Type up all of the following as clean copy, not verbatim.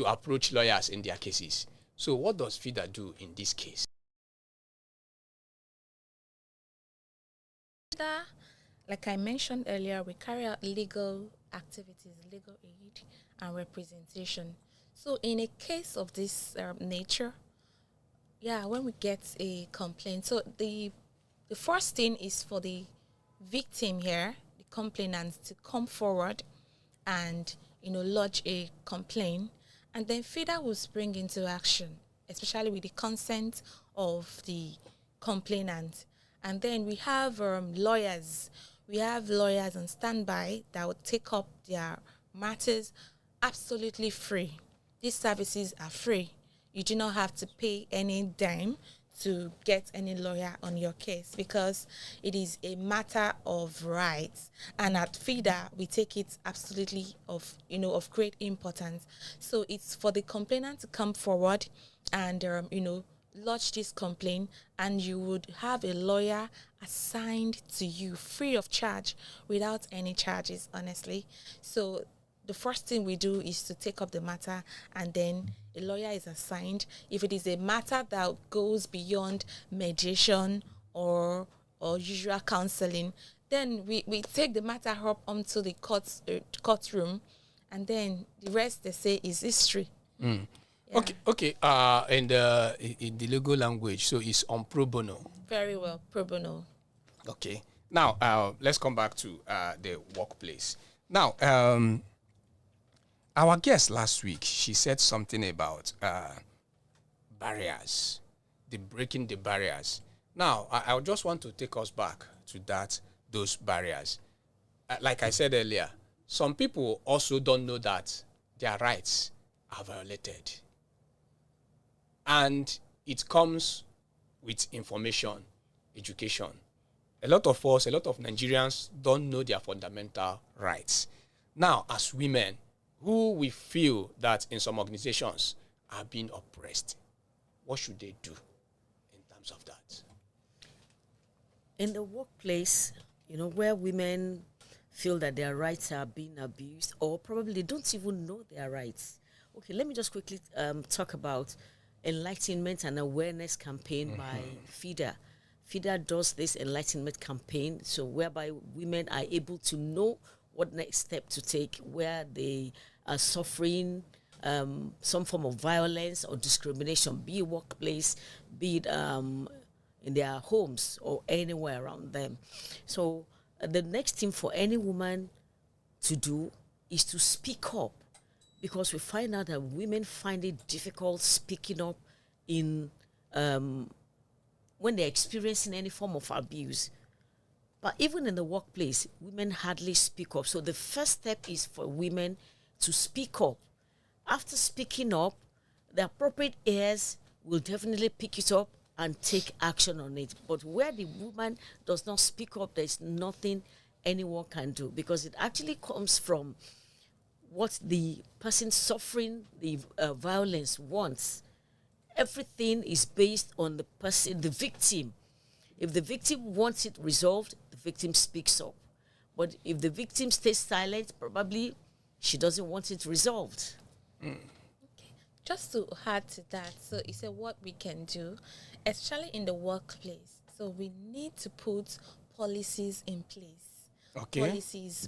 to approach lawyers in their cases. So what does FIDA do in this case? FIDA, like I mentioned earlier, we carry out legal activities, legal aid and representation. So in a case of this nature, when we get a complaint, so the first thing is for the victim here, the complainant, to come forward and lodge a complaint, and then FIDA will spring into action, especially with the consent of the complainant. And then we have lawyers. We have lawyers on standby that will take up their matters absolutely free. These services are free. You do not have to pay any dime to get any lawyer on your case, because it is a matter of rights. And at FIDA, we take it absolutely of great importance. So it's for the complainant to come forward and lodge this complaint, and you would have a lawyer assigned to you free of charge, without any charges, honestly. So the first thing we do is to take up the matter, and then a lawyer is assigned. If it is a matter that goes beyond mediation or usual counseling, then we take the matter up onto the courtroom, and then the rest, they say, is history. Yeah. Okay. In the legal language, so it's on pro bono. Very well, pro bono. Okay. Now, let's come back to the workplace. Now, our guest last week, she said something about barriers, breaking the barriers. Now, I just want to take us back to those barriers. Like I said earlier, some people also don't know that their rights are violated. And it comes with information, education. A lot of Nigerians don't know their fundamental rights. Now, as women, who we feel that in some organizations are being oppressed, what should they do in terms of that? In the workplace, where women feel that their rights are being abused, or probably don't even know their rights. Okay, let me just quickly talk about enlightenment and awareness campaign by FIDA. FIDA does this enlightenment campaign, so whereby women are able to know what next step to take where they are suffering some form of violence or discrimination, be it workplace, be it in their homes or anywhere around them. So the next thing for any woman to do is to speak up, because we find out that women find it difficult speaking up in when they're experiencing any form of abuse. But even in the workplace, women hardly speak up. So the first step is for women to speak up. After speaking up, the appropriate ears will definitely pick it up and take action on it. But where the woman does not speak up, there's nothing anyone can do, because it actually comes from what the person suffering the violence wants. Everything is based on the person, the victim. If the victim wants it resolved, the victim speaks up. But if the victim stays silent, probably she doesn't want it resolved. Okay. Just to add to that, so you said what we can do, especially in the workplace. So we need to put policies in place. Okay.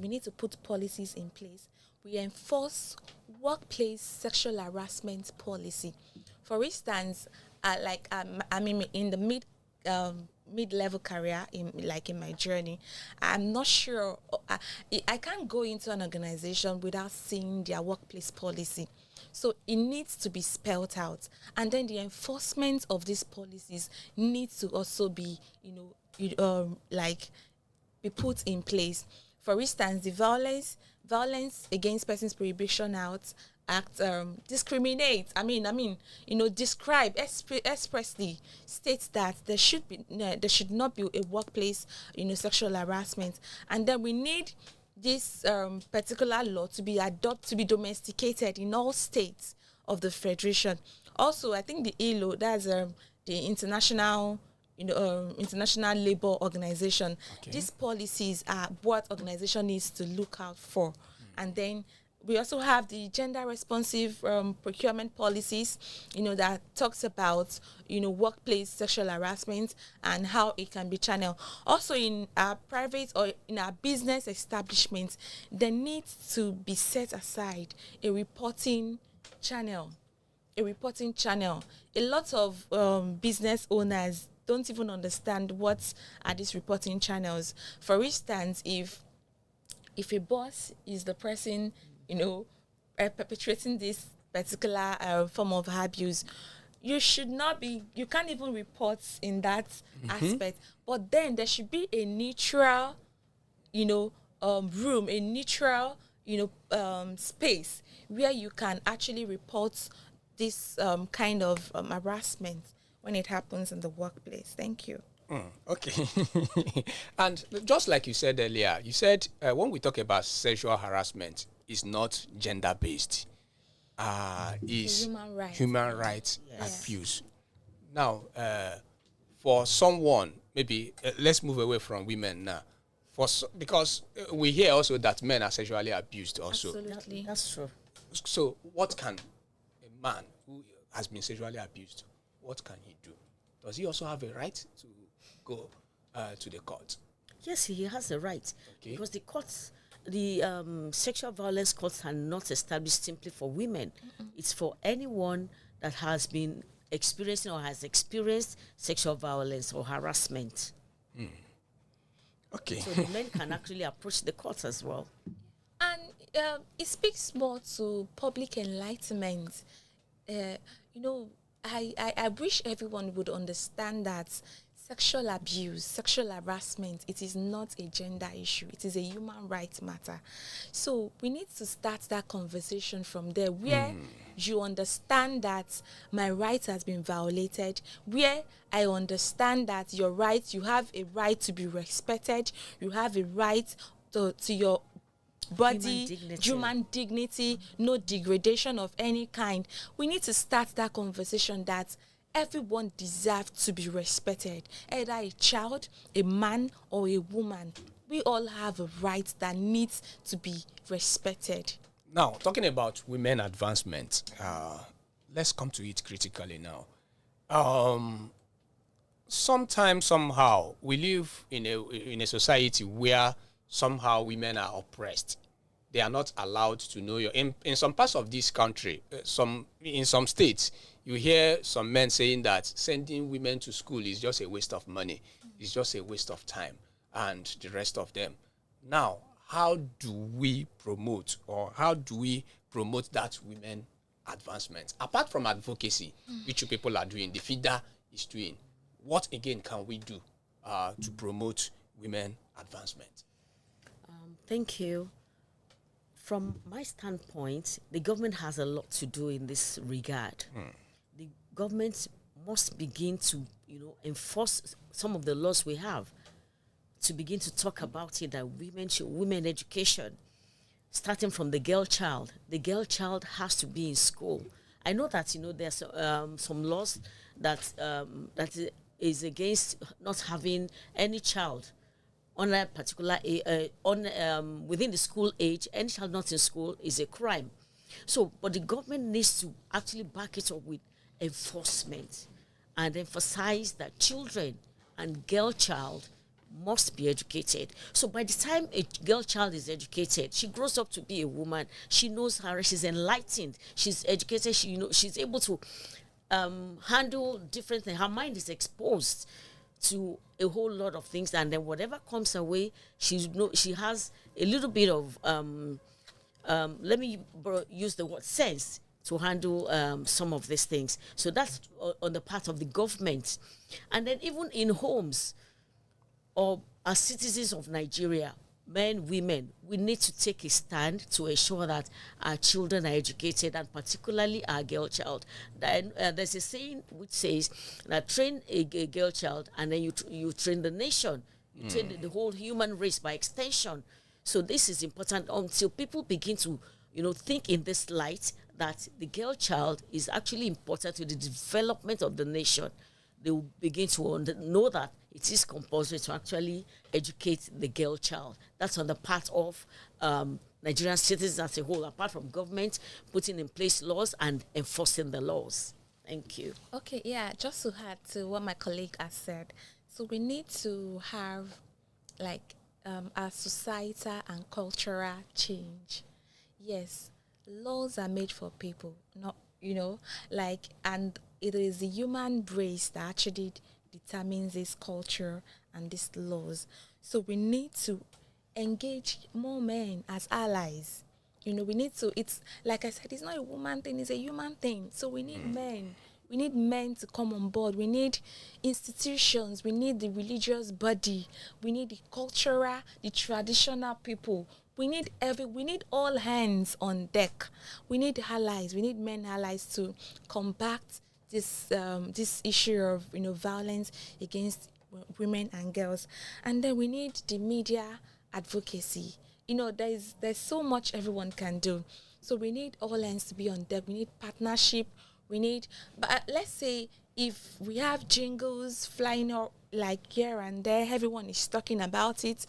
We need to put policies in place. We enforce workplace sexual harassment policy. For instance, in the mid-level career, in my journey, I'm not sure. I can't go into an organization without seeing their workplace policy. So it needs to be spelled out, and then the enforcement of these policies needs to also be, be put in place. For instance, the Violence Against Persons Prohibition Act discriminates. Describe expressly states that there should not be a workplace, sexual harassment, and then we need this particular law to be domesticated in all states of the federation. Also, I think the ILO, that's the International Labour Organization. Okay. These policies are what organization needs to look out for, and then We also have the gender responsive procurement policies, that talks about, workplace sexual harassment and how it can be channeled. Also, in our private or in our business establishments, there needs to be set aside a reporting channel. A lot of business owners don't even understand what are these reporting channels. For instance, if a boss is the person, perpetrating this particular form of abuse, you can't even report in that aspect. But then there should be a neutral, room, a neutral, space where you can actually report this kind of harassment when it happens in the workplace. Thank you. Okay. And just like you said earlier, you said when we talk about sexual harassment, it's not gender-based. It's human rights abuse. Now, for someone, maybe let's move away from women now. Because we hear also that men are sexually abused also. Absolutely. That's true. So what can a man who has been sexually abused, what can he do? Does he also have a right to go to the court? Yes, he has a right. Okay. Because the courts, the sexual violence courts are not established simply for women. It's for anyone that has been experiencing or has experienced sexual violence or harassment. Okay. So the men can actually approach the courts as well. And it speaks more to public enlightenment. I wish everyone would understand that sexual abuse, sexual harassment, it is not a gender issue. It is a human rights matter. So we need to start that conversation from there, where you understand that my right has been violated, where I understand that your right, you have a right to be respected, you have a right to your body, human dignity, no degradation of any kind. We need to start that conversation that everyone deserves to be respected, either a child, a man, or a woman. We all have a right that needs to be respected. Now, talking about women advancement, let's come to it critically now. Sometimes, somehow, we live in a society where somehow women are oppressed. They are not allowed to know in some parts of this country, in some states, you hear some men saying that sending women to school is just a waste of money. It's just a waste of time, and the rest of them. Now, how do we promote that women advancement? Apart from advocacy, which you people are doing, the FIDA is doing, what again can we do to promote women advancement? Thank you. From my standpoint, the government has a lot to do in this regard. The government must begin to, enforce some of the laws we have, to begin to talk about it, that women education, starting from the girl child. The girl child has to be in school. I know that, there's some laws that is against not having any child on a particular within the school age. Any child not in school is a crime. So, but the government needs to actually back it up with enforcement and emphasize that children and girl child must be educated. So by the time a girl child is educated, she grows up to be a woman. She knows her, she's enlightened, she's educated, she's able to handle different things. Her mind is exposed to a whole lot of things, and then whatever comes her way, she has a little bit of let me use the word sense to handle some of these things. So that's on the part of the government. And then even in homes, or as citizens of Nigeria, men, women, we need to take a stand to ensure that our children are educated, and particularly our girl child. There's a saying which says that train a girl child and then you train the nation. You train the whole human race by extension. So this is important until people begin to, think in this light that the girl child is actually important to the development of the nation. They will begin to know that it is compulsory to actually educate the girl child. That's on the part of Nigerian citizens as a whole, apart from government putting in place laws and enforcing the laws. Thank you. Okay, yeah, just to add to what my colleague has said. So we need to have like a societal and cultural change. Yes, laws are made for people, not, and it is the human race that actually determines this culture and these laws. So we need to engage more men as allies. We need to, it's like I said, it's not a woman thing, it's a human thing. So we need men. We need men to come on board. We need institutions. We need the religious body. We need the cultural, the traditional people. We need all hands on deck. We need allies. We need men allies to combat this issue of violence against women and girls. And then we need the media advocacy. There's so much everyone can do. So we need all hands to be on deck. We need partnership. But let's say if we have jingles flying out like here and there, everyone is talking about it,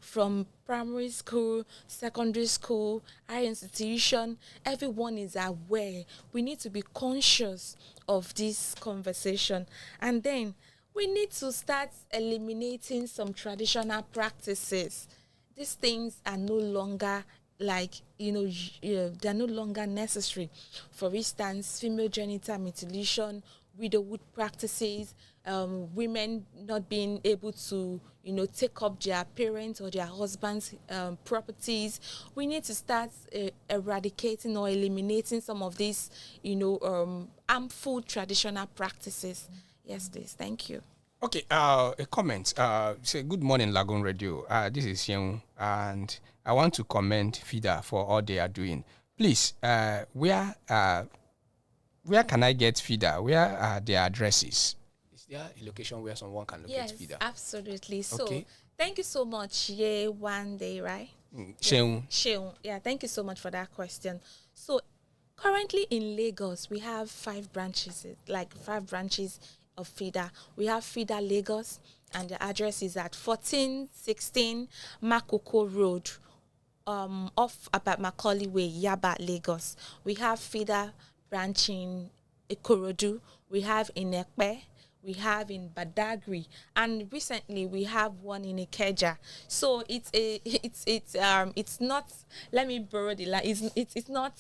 from primary school, secondary school, higher institution, everyone is aware. We need to be conscious of this conversation. And then we need to start eliminating some traditional practices. These things are no longer they're no longer necessary. For instance, female genital mutilation, widowhood practices, women not being able to, take up their parents' or their husband's properties. We need to start eradicating or eliminating some of these, harmful traditional practices. Yes, please. Thank you. Okay, a comment. Say good morning, Lagoon Radio. This is Yew, and I want to commend FIDA for all they are doing. Please, where can I get FIDA? Where are their addresses? Is there a location where someone can locate FIDA? Yes, absolutely. So, okay. Thank you so much, YEWANDE, right? Sheung. Yeah, thank you so much for that question. So, currently in Lagos, we have 5 branches of FIDA. We have FIDA Lagos, and the address is at 1416 Makoko Road, off about Macaulay Way, Yaba, Lagos. We have FIDA branch in Ikorodu. We have in Ekpe. We have in Badagry, and recently we have one in Ikeja. So it's not. Let me borrow the line. It's not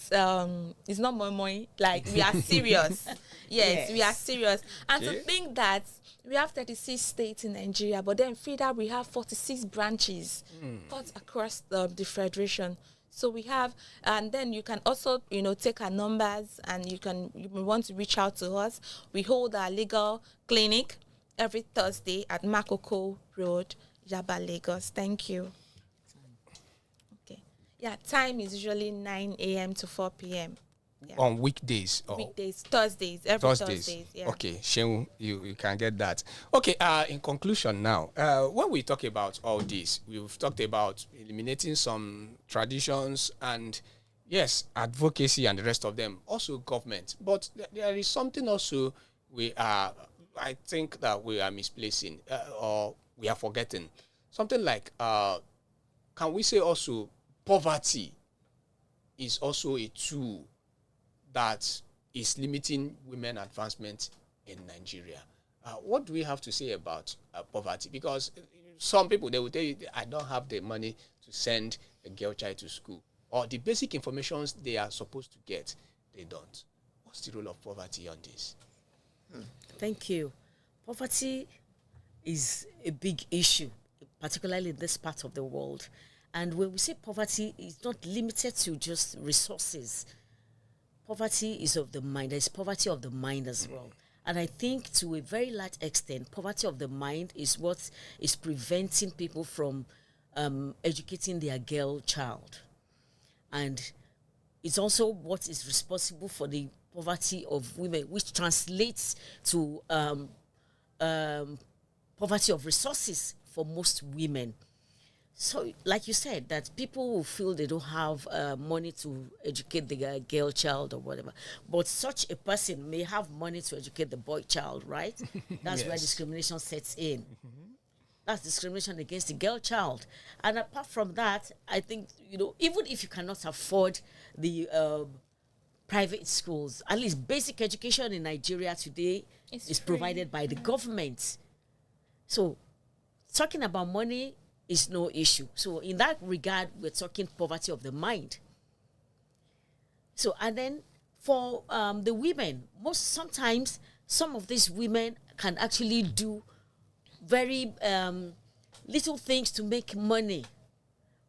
moi. Like, we are serious. Yes, we are serious. And to think that we have 36 states in Nigeria, but then FIDA we have 46 branches cut across the federation. So we have, and then you can also, take our numbers, and you want to reach out to us. We hold our legal clinic every Thursday at Makoko Road, Yaba, Lagos. Thank you. Okay. Yeah, time is usually 9 a.m. to 4 p.m. Yeah. On weekdays? Weekdays, Thursdays, every Thursdays. Yeah. Okay, Sheung, you can get that. Okay, in conclusion now, when we talk about all this, we've talked about eliminating some traditions and, yes, advocacy and the rest of them, also government. But there is something also I think that we are misplacing or we are forgetting. Something like, can we say also poverty is also a tool that is limiting women advancement in Nigeria? What do we have to say about poverty? Because some people, they will tell you, I don't have the money to send a girl child to school. Or the basic information they are supposed to get, they don't. What's the role of poverty on this? Thank you. Poverty is a big issue, particularly in this part of the world. And when we say poverty, it's not limited to just resources. Poverty is of the mind. There's poverty of the mind as well. And I think to a very large extent, poverty of the mind is what is preventing people from educating their girl child. And it's also what is responsible for the poverty of women, which translates to poverty of resources for most women. So, like you said, that people will feel they don't have money to educate the girl child or whatever. But such a person may have money to educate the boy child, right? That's where Yes. discrimination sets in. That's discrimination against the girl child. And apart from that, I think, even if you cannot afford the private schools, at least basic education in Nigeria today It's is free. provided by the government. So, talking about money is no issue. So, in that regard, we're talking poverty of the mind. So, and then for the women, sometimes some of these women can actually do very little things to make money.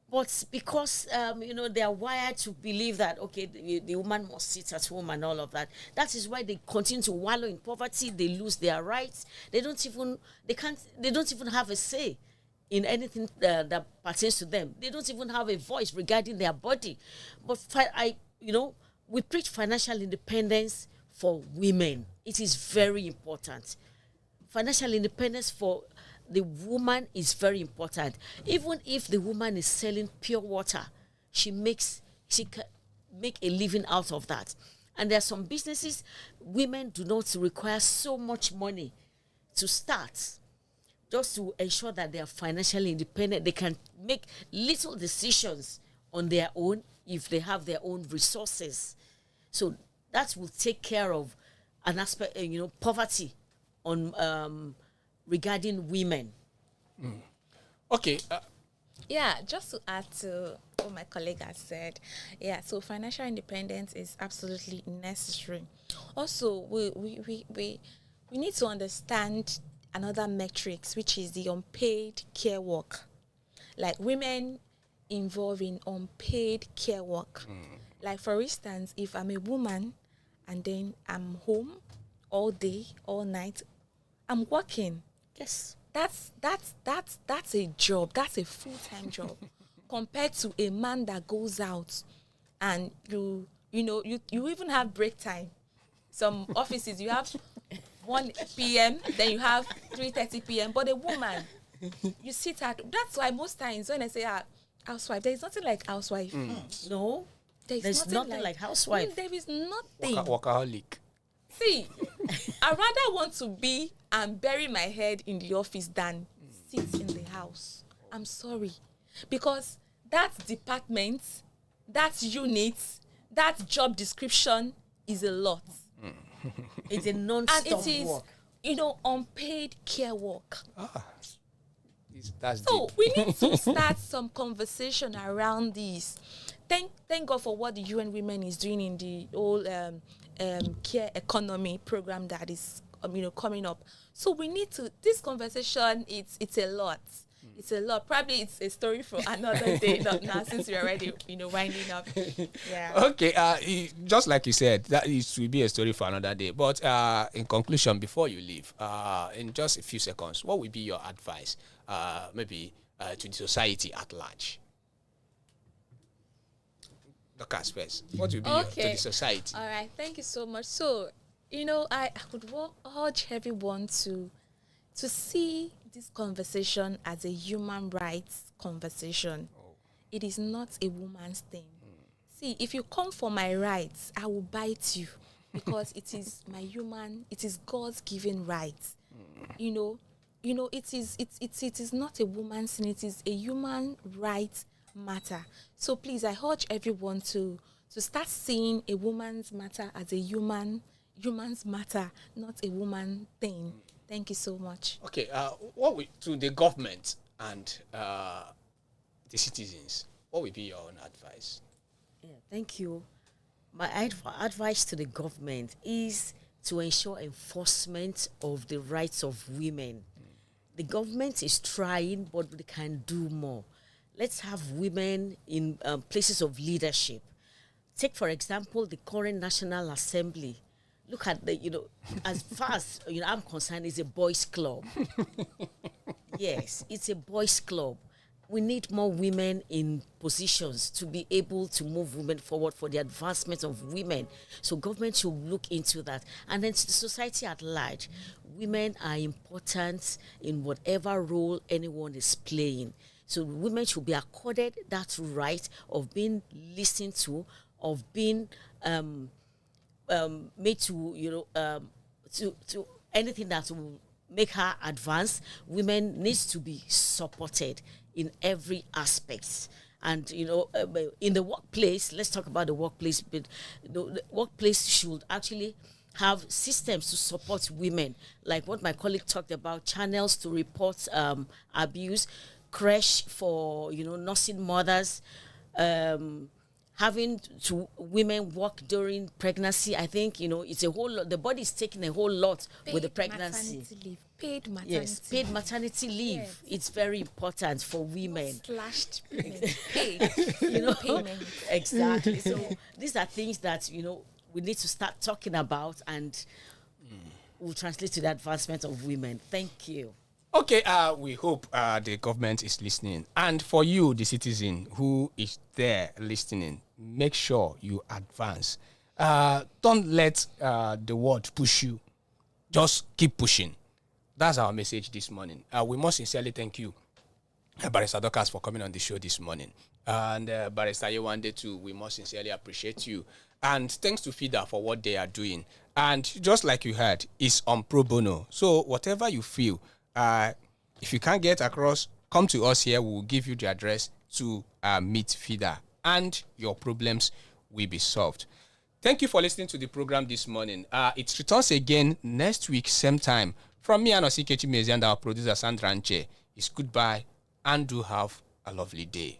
But because, they are wired to believe that, okay, the woman must sit at home and all of that. That is why they continue to wallow in poverty. They lose their rights. They don't even have a say in anything that pertains to them. They don't even have a voice regarding their body. But we preach financial independence for women. It is very important. Financial independence for the woman is very important. Even if the woman is selling pure water, she can make a living out of that. And there are some businesses women do not require so much money to start, just to ensure that they are financially independent. They can make little decisions on their own if they have their own resources. So that will take care of an aspect, poverty on regarding women. Okay. Yeah, just to add to what my colleague has said, so financial independence is absolutely necessary. Also, we need to understand another metrics, which is the unpaid care work. Like women involved in unpaid care work. Like for instance, if I'm a woman and then I'm home all day, all night, I'm working. Yes. That's a job. That's a full-time job compared to a man that goes out and you even have break time. Some offices you have 1 p.m. then you have 3:30 p.m. But a woman, you sit at. That's why most times when I say housewife, there is nothing like housewife. No, there's nothing like housewife. There is nothing. Workaholic. See, I rather want to be and bury my head in the office than sit in the house. I'm sorry. Because that department, that unit, that job description is a lot. It's a non-stop And it is, work. unpaid care work. That's So deep. we need to start some conversation around this. Thank God for what the UN Women is doing in the whole care economy program that is coming up. So we need to, this conversation, it's a lot. It's a lot. Probably it's a story for another day, not now, since we're already, winding up. Yeah. Okay, just like you said, that it will be a story for another day. But in conclusion, before you leave, in just a few seconds, what would be your advice, maybe to the society at large? DORCAS first. What would be your, to the society? All right. Thank you so much. So, I could urge everyone to see this conversation as a human rights conversation. It is not a woman's thing. See, if you come for my rights, I will bite you because it is God's given rights. It is not a woman's thing. It is a human right matter. So please, I urge everyone to start seeing a woman's matter as a human's matter, not a woman thing. Thank you so much. Okay, to the government and the citizens, what would be your own advice? Yeah, thank you. My advice to the government is to ensure enforcement of the rights of women. The government is trying, but they can do more. Let's have women in places of leadership. Take, for example, the current National Assembly. Look at as far as I'm concerned, it's a boys' club. Yes, it's a boys' club. We need more women in positions to be able to move women forward for the advancement of women. So government should look into that. And then to the society at large, women are important in whatever role anyone is playing. So women should be accorded that right of being listened to, of being made to, to anything that will make her advance. Women needs to be supported in every aspect. And, in the workplace, let's talk about the workplace, but the workplace should actually have systems to support women, like what my colleague talked about, channels to report abuse, creche for, nursing mothers, having to women work during pregnancy. I think, it's a whole lot. The body is taking a whole lot with the pregnancy. Maternity leave. Paid maternity. Yes, paid maternity leave. Yes. It's very important for women. Slashed payment. Paid. Payment. Exactly. So these are things that, we need to start talking about, and will translate to the advancement of women. Thank you. Okay, we hope the government is listening. And for you, the citizen who is there listening, make sure you advance. Don't let the world push you. Just keep pushing. That's our message this morning. We must sincerely thank you, Barrister DORCAS, for coming on the show this morning. And Barrister YEWANDE too, we must sincerely appreciate you. And thanks to FIDA for what they are doing. And just like you heard, it's on pro bono. So whatever you feel, if you can't get across, come to us here. We'll give you the address to meet FIDA, and your problems will be solved. Thank you for listening to the program this morning. It returns again next week, same time. From me, ANOSIKE, CHIMEZIE, and our producer, Sandra Nche, it's goodbye, and do have a lovely day.